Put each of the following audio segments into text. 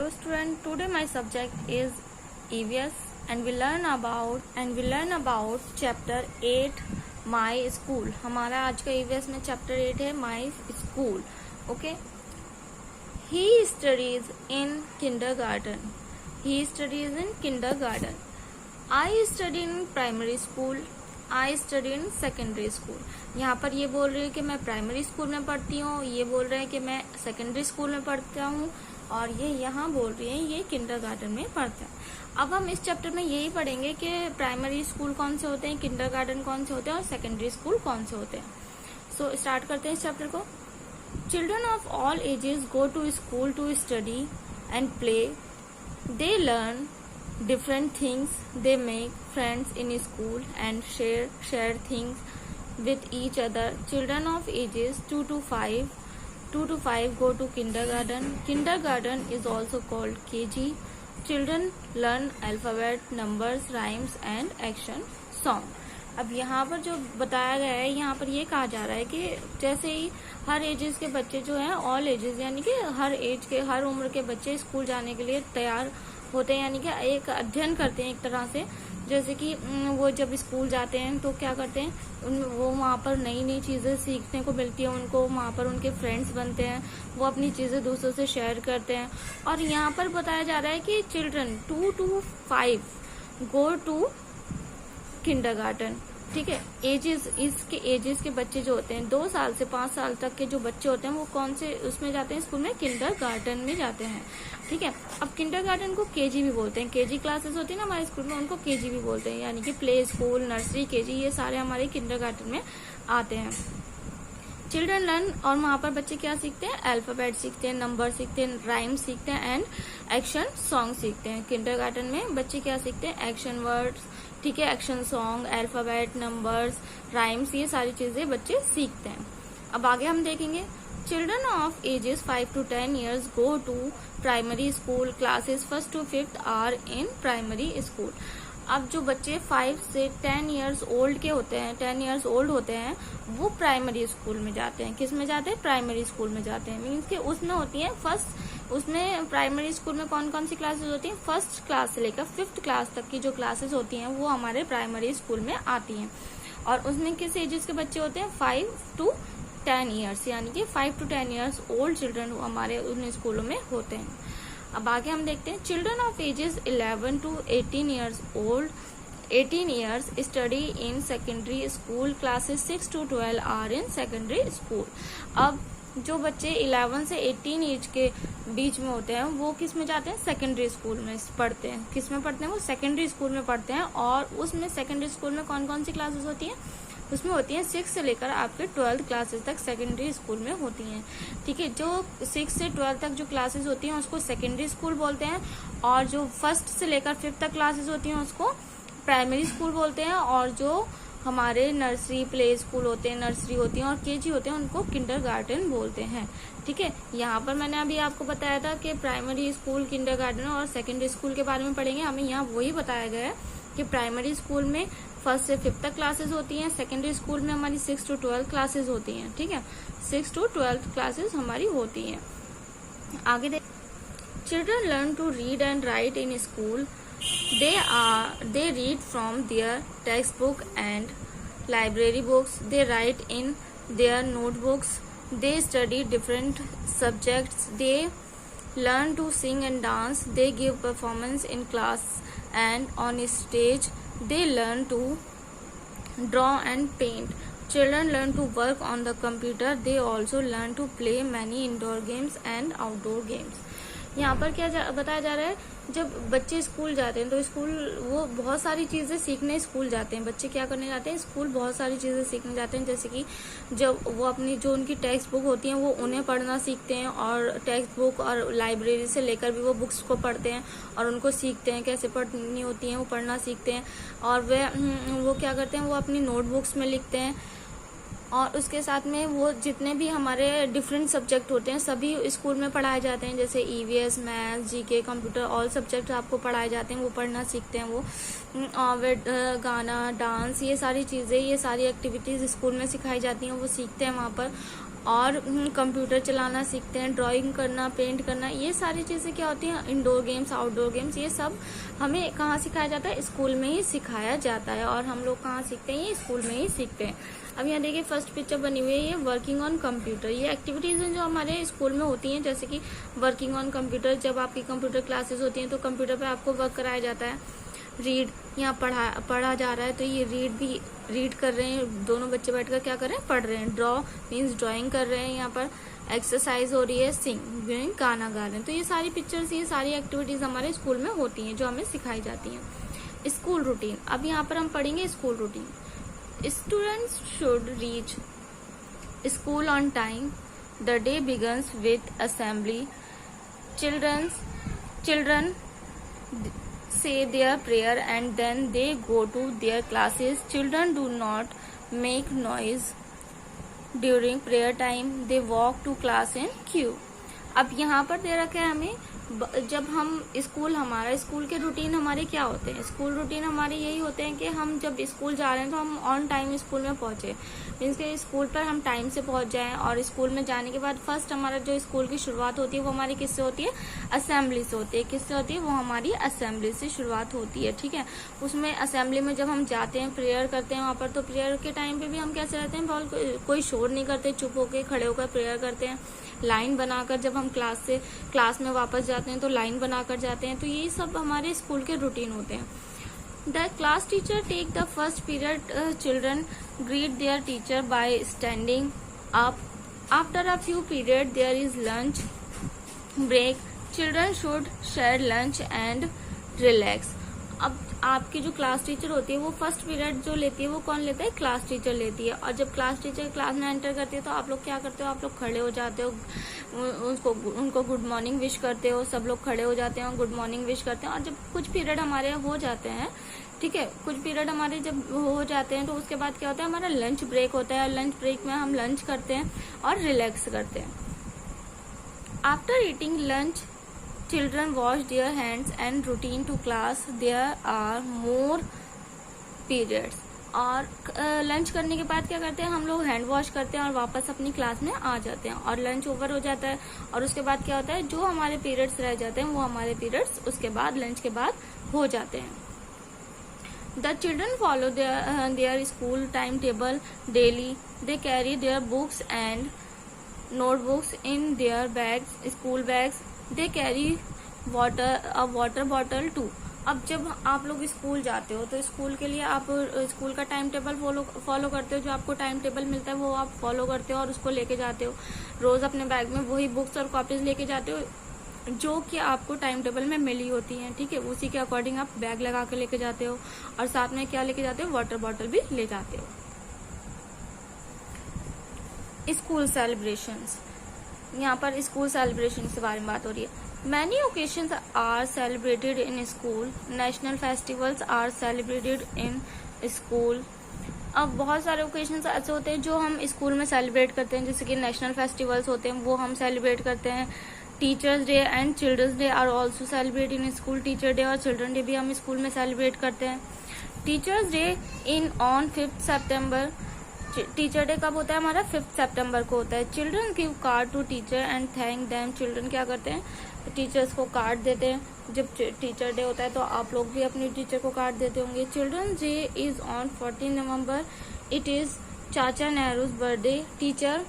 Hello student, today my subject is EVS and we learn about chapter 8 My School. हमारा आज का EVS में chapter 8 है My School. Okay. He studies in kindergarten. I study in primary school. I study in secondary school. यहाँ पर ये बोल रही है कि मैं प्राइमरी स्कूल में पढ़ती हूँ, ये बोल रहे हैं कि मैं सेकेंडरी स्कूल में पढ़ता हूँ, और ये यहाँ बोल रही है ये किंडरगार्टन में पढ़ता है। अब हम इस चैप्टर में यही पढ़ेंगे कि प्राइमरी स्कूल कौन से होते हैं, किंडरगार्टन कौन से होते हैं और सेकेंडरी स्कूल कौन से होते हैं। सो स्टार्ट करते हैं इस चैप्टर को। Children of all ages go to school to study and play. They learn different things, they make friends in school and share things with each other. Children of ages 2 to 5 go to kindergarten is also called KG. Children learn alphabet, numbers, rhymes and action song. अब यहाँ पर जो बताया गया है, यहाँ पर ये कहा जा रहा है कि जैसे ही हर एजेस के बच्चे जो हैं, ऑल एजेस यानी कि हर एज के, हर उम्र के बच्चे स्कूल जाने के लिए तैयार होते हैं, यानी कि एक अध्ययन करते हैं एक तरह से। जैसे कि वो जब स्कूल जाते हैं तो क्या करते हैं, वो वहाँ पर नई नई चीज़ें सीखने को मिलती है उनको, वहाँ पर उनके फ्रेंड्स बनते हैं, वो अपनी चीज़ें दूसरों से शेयर करते हैं। और यहाँ पर बताया जा रहा है कि children 2 to 5 go to kindergarten. ठीक है, एजेस, इसके एजेस के बच्चे जो होते हैं 2 साल से 5 साल तक के जो बच्चे होते हैं वो कौन से उसमें जाते हैं, स्कूल में किंडरगार्टन में जाते हैं। ठीक है, अब किंडरगार्टन को केजी भी बोलते हैं। केजी क्लासेस होती है ना हमारे स्कूल में, उनको केजी भी बोलते हैं, यानी कि प्ले स्कूल, नर्सरी, केजी, ये सारे हमारे किंडरगार्टन में आते हैं। चिल्ड्रन लर्न, और वहाँ पर बच्चे क्या सीखते हैं, अल्फाबेट सीखते हैं, नंबर सीखते हैं, राइम सीखते हैं एंड एक्शन सॉन्ग सीखते हैं। किंडरगार्टन में बच्चे क्या सीखते हैं, एक्शन वर्ड्स, ठीक है, action song, alphabet, numbers, rhymes, ये सारी चीजें बच्चे सीखते हैं। अब आगे हम देखेंगे। Children of ages 5 to 10 years go to primary school. Classes 1st to 5th are in primary school. अब जो बच्चे 5 से 10 years ओल्ड के होते हैं, 10 years ओल्ड होते हैं, वो प्राइमरी स्कूल में जाते हैं। किस में जाते हैं, प्राइमरी स्कूल में जाते हैं। मीन्स कि उसमें होती है उसमें प्राइमरी स्कूल में कौन कौन सी क्लासेस होती हैं, 1st क्लास से लेकर 5th क्लास तक की जो क्लासेस होती हैं वो हमारे प्राइमरी स्कूल में आती हैं। और उसमें किस एजेस के बच्चे होते हैं, 5 to 10 years, यानी कि 5 to 10 years ओल्ड चिल्ड्रन हमारे उन स्कूलों में होते हैं। अब आगे हम देखते हैं। Children of ages 11 to 18 years old, 18 years study in secondary school. Classes 6 to 12 are in secondary school. अब जो बच्चे 11 से 18 एज के बीच में होते हैं वो किस में जाते हैं, सेकेंडरी स्कूल में पढ़ते हैं। किस में पढ़ते हैं, वो सेकेंडरी स्कूल में पढ़ते हैं। और उसमें सेकेंडरी स्कूल में कौन कौन सी क्लासेस होती हैं, उसमें होती हैं 6 से लेकर आपके 12th क्लासेस तक सेकेंडरी स्कूल में होती हैं। ठीक है, जो 6 से 12 तक जो क्लासेस होती हैं उसको सेकेंडरी स्कूल बोलते हैं, और जो 1st से लेकर 5th तक क्लासेस होती हैं उसको प्राइमरी स्कूल बोलते हैं, और जो हमारे नर्सरी, प्ले स्कूल होते हैं, नर्सरी होती हैं और केजी होते हैं, उनको किंडरगार्टन बोलते हैं। ठीक है, यहाँ पर मैंने अभी आपको बताया था कि प्राइमरी स्कूल, किंडरगार्टन और सेकेंडरी स्कूल के बारे में पढ़ेंगे। हमें यहाँ वही बताया गया है कि प्राइमरी स्कूल में 1st से 5th तक क्लासेस होती हैं, सेकेंडरी स्कूल में हमारी 6 to 12 क्लासेस होती हैं। ठीक है, 6 to 12 क्लासेस हमारी होती हैं। आगे देख, children learn to read and write in school. They read from their textbook and library books. They write in their notebooks. They study different subjects. They learn to sing and dance. They give performance in class and on stage. They learn to draw and paint. Children learn to work on the computer. They also learn to play many indoor games and outdoor games. यहाँ पर क्या बताया जा रहा है, जब बच्चे school जाते हैं तो स्कूल वो बहुत सारी चीज़ें सीखने स्कूल जाते हैं। बच्चे क्या करने जाते हैं, स्कूल बहुत सारी चीज़ें सीखने जाते हैं। जैसे कि जब वो अपनी जो उनकी टेक्स्ट बुक होती हैं वो उन्हें पढ़ना सीखते हैं, और टेक्स्ट बुक और लाइब्रेरी से लेकर भी वो बुक्स को पढ़ते हैं और उनको सीखते हैं कैसे पढ़नी होती हैं, वो पढ़ना सीखते हैं। और वो क्या करते हैं, वो अपनी नोटबुक्स में लिखते हैं। और उसके साथ में वो जितने भी हमारे डिफरेंट सब्जेक्ट होते हैं सभी स्कूल में पढ़ाए जाते हैं, जैसे EVS, maths, GK, computer, all subject आपको पढ़ाए जाते हैं, वो पढ़ना सीखते हैं वो। और गाना, डांस, ये सारी चीज़ें, ये सारी एक्टिविटीज़ स्कूल में सिखाई जाती हैं, वो सीखते हैं वहाँ पर। और कंप्यूटर चलाना सीखते हैं, ड्राइंग करना, पेंट करना, ये सारी चीज़ें क्या होती हैं, इंडोर गेम्स, आउटडोर गेम्स, ये सब हमें कहाँ सिखाया जाता है, स्कूल में ही सिखाया जाता है। और हम लोग कहाँ सीखते हैं, ये स्कूल में ही सीखते हैं। अब यहाँ देखिए फर्स्ट पिक्चर बनी हुई है, ये वर्किंग ऑन कंप्यूटर। ये एक्टिविटीज़ हैं जो हमारे स्कूल में होती हैं, जैसे कि वर्किंग ऑन कंप्यूटर, जब आपकी कंप्यूटर क्लासेस होती हैं तो कंप्यूटर पे आपको वर्क कराया जाता है। रीड, यहाँ पढ़ा जा रहा है, तो ये रीड कर रहे हैं, दोनों बच्चे बैठकर क्या कर रहे हैं, पढ़ रहे हैं। ड्रॉ मीन्स ड्राइंग कर रहे हैं। यहाँ पर एक्सरसाइज हो रही है, सिंग गाना गा रहे हैं। तो ये सारी पिक्चर्स, ये सारी एक्टिविटीज हमारे स्कूल में होती हैं जो हमें सिखाई जाती हैं। स्कूल रूटीन, अब यहाँ पर हम पढ़ेंगे school routine. Students should reach school on time. The day begins with assembly. Children say their prayer and then they go to their classes. Children do not make noise during prayer time. They walk to class in queue. अब यहाँ पर दे रखा है हमें, जब हम हमारा school के रूटीन हमारे क्या होते हैं, स्कूल रूटीन हमारे यही होते हैं कि हम जब स्कूल जा रहे हैं तो हम ऑन टाइम स्कूल में पहुंचे, मीन्स के स्कूल पर हम टाइम से पहुंच जाएं। और स्कूल में जाने के बाद फर्स्ट हमारा जो स्कूल की शुरुआत होती है वो हमारी किससे होती है, असेंबली से होती है। किससे होती है, वो हमारी असेंबली से शुरुआत होती है, ठीक है। उसमें असेंबली में जब हम जाते हैं, प्रेयर करते हैं वहाँ पर, तो प्रेयर के टाइम पे भी हम कैसे रहते हैं, बहुत कोई शोर नहीं करते, चुप होकर खड़े होकर प्रेयर करते हैं। लाइन बनाकर जब हम क्लास में वापस जाते हैं तो लाइन बनाकर जाते हैं। तो यही सब हमारे स्कूल के रूटीन होते हैं। The class teacher take the first period, children greet their teacher by standing up. After a few period there is lunch break. Children should share lunch and relax. अब आपकी जो क्लास टीचर होती है वो first period जो लेती है वो कौन लेता है, क्लास टीचर लेती है। और जब क्लास टीचर क्लास में एंटर करती है तो आप लोग क्या करते हो, आप लोग खड़े हो जाते हो, उनको गुड मॉर्निंग विश करते हो, सब लोग खड़े हो जाते हैं, गुड मॉर्निंग विश करते हैं। और जब कुछ पीरियड हमारे हो जाते हैं, ठीक है, कुछ पीरियड हमारे जब हो जाते हैं तो उसके बाद क्या होता है, हमारा लंच ब्रेक होता है। लंच ब्रेक में हम लंच करते हैं और रिलैक्स करते हैं। After eating lunch children wash their hands and routine to class. There are more periods. और लंच करने के बाद क्या करते हैं, हम लोग हैंड वॉश करते हैं और वापस अपनी क्लास में आ जाते हैं और लंच ओवर हो जाता है। और उसके बाद क्या होता है, जो हमारे पीरियड्स रह जाते हैं वो हमारे पीरियड्स उसके बाद लंच के बाद हो जाते हैं। The children follow their school timetable daily. They carry their books and notebooks in their bags, school bags. They carry water bottle too. अब जब आप लोग स्कूल जाते हो तो स्कूल के लिए आप स्कूल का टाइम टेबल फॉलो करते हो, जो आपको टाइम टेबल मिलता है वो आप फॉलो करते हो और उसको लेके जाते हो। रोज अपने बैग में वही बुक्स और कॉपीज लेके जाते हो जो कि आपको टाइम टेबल में मिली होती हैं, ठीक है। उसी के अकॉर्डिंग आप बैग लगा कर लेके जाते हो और साथ में क्या लेके जाते हो, वाटर बॉटल भी ले जाते हो। स्कूल सेलिब्रेशंस, यहाँ पर स्कूल सेलिब्रेशन के बारे में बात हो रही है। Many occasions are celebrated in school. National festivals are celebrated in school. अब बहुत सारे ओकेशंस ऐसे होते हैं जो हम स्कूल में सेलिब्रेट करते हैं, जैसे कि नेशनल फेस्टिवल्स होते हैं वो हम सेलिब्रेट करते हैं। Teachers day and children's day are also celebrate in school. Teacher day और चिल्ड्रन डे भी हम स्कूल में सेलिब्रेट करते हैं। Teachers day on 5 September. टीचर डे कब होता है हमारा, 5 सितंबर को होता है। Children give card to teacher and thank them. Children क्या करते हैं, टीचर्स को कार्ड देते हैं। जब टीचर डे होता है तो आप लोग भी अपने टीचर को कार्ड देते होंगे। Children day is on 14 November. It is Chacha Nehru's birthday. Teacher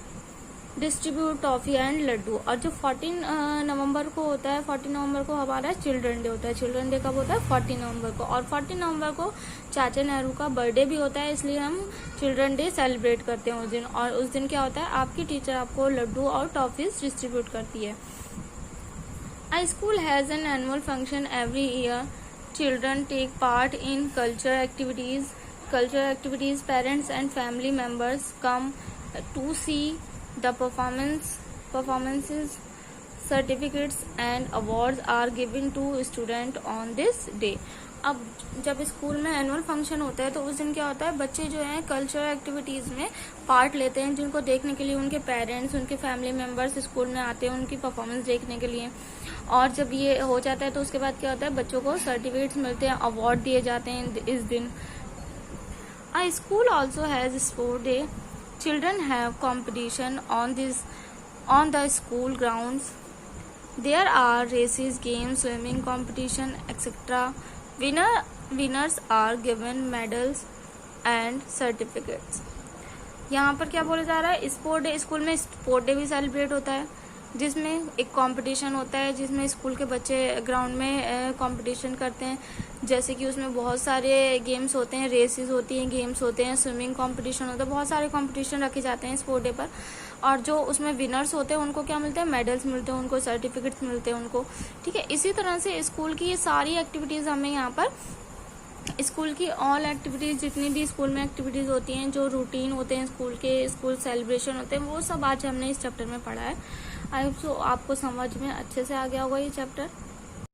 distribute toffee and laddoo. और जो 14 नवंबर को होता है, 14 नवंबर को हमारा चिल्ड्रन डे होता है। चिल्ड्रन डे कब होता है, 14 नवंबर को। और 14 नवंबर को चाचा नेहरू का बर्थडे भी होता है, इसलिए हम चिल्ड्रन डे सेलिब्रेट करते हैं उस दिन। और उस दिन क्या होता है, आपकी टीचर आपको लड्डू और टॉफीज डिस्ट्रीब्यूट करती है। A school has an annual function every year. Children take part in cultural activities. Parents and family members come to see the performances. Certificates and awards are given to students on this day. अब जब school में annual function होता है तो उस दिन क्या होता है, बच्चे जो हैं कल्चरल एक्टिविटीज में पार्ट लेते हैं, जिनको देखने के लिए उनके पेरेंट्स, उनके फैमिली मेंबर्स स्कूल में आते हैं उनकी परफॉर्मेंस देखने के लिए। और जब ये हो जाता है तो उसके बाद क्या होता है, बच्चों को सर्टिफिकेट्स मिलते हैं, अवार्ड दिए जाते हैं इस दिन। A school also has sport day. Children have competition on the school grounds. There are races, games, swimming competition, etc. Winners are given medals and certificates. यहाँ पर क्या बोला जा रहा है, स्पोर्ट डे, स्कूल में स्पोर्ट डे भी celebrate होता है जिसमें एक कंपटीशन होता है, जिसमें स्कूल के बच्चे ग्राउंड में कंपटीशन करते हैं। जैसे कि उसमें बहुत सारे गेम्स होते हैं, रेसेस होती हैं, गेम्स होते हैं, स्विमिंग कंपटीशन होता है, बहुत सारे कंपटीशन रखे जाते हैं स्पोर्ट डे पर। और जो उसमें विनर्स होते हैं उनको क्या मिलते हैं, मेडल्स मिलते हैं, उनको सर्टिफिकेट्स मिलते हैं उनको, ठीक है। इसी तरह से स्कूल की ये सारी एक्टिविटीज़ हमें यहाँ पर, स्कूल की ऑल एक्टिविटीज़, जितनी भी स्कूल में एक्टिविटीज़ होती हैं, जो रूटीन होते हैं स्कूल के, स्कूल सेलिब्रेशन होते हैं, वो सब आज हमने इस चैप्टर में पढ़ा है। आई होप सो आपको समझ में अच्छे से आ गया होगा ये चैप्टर।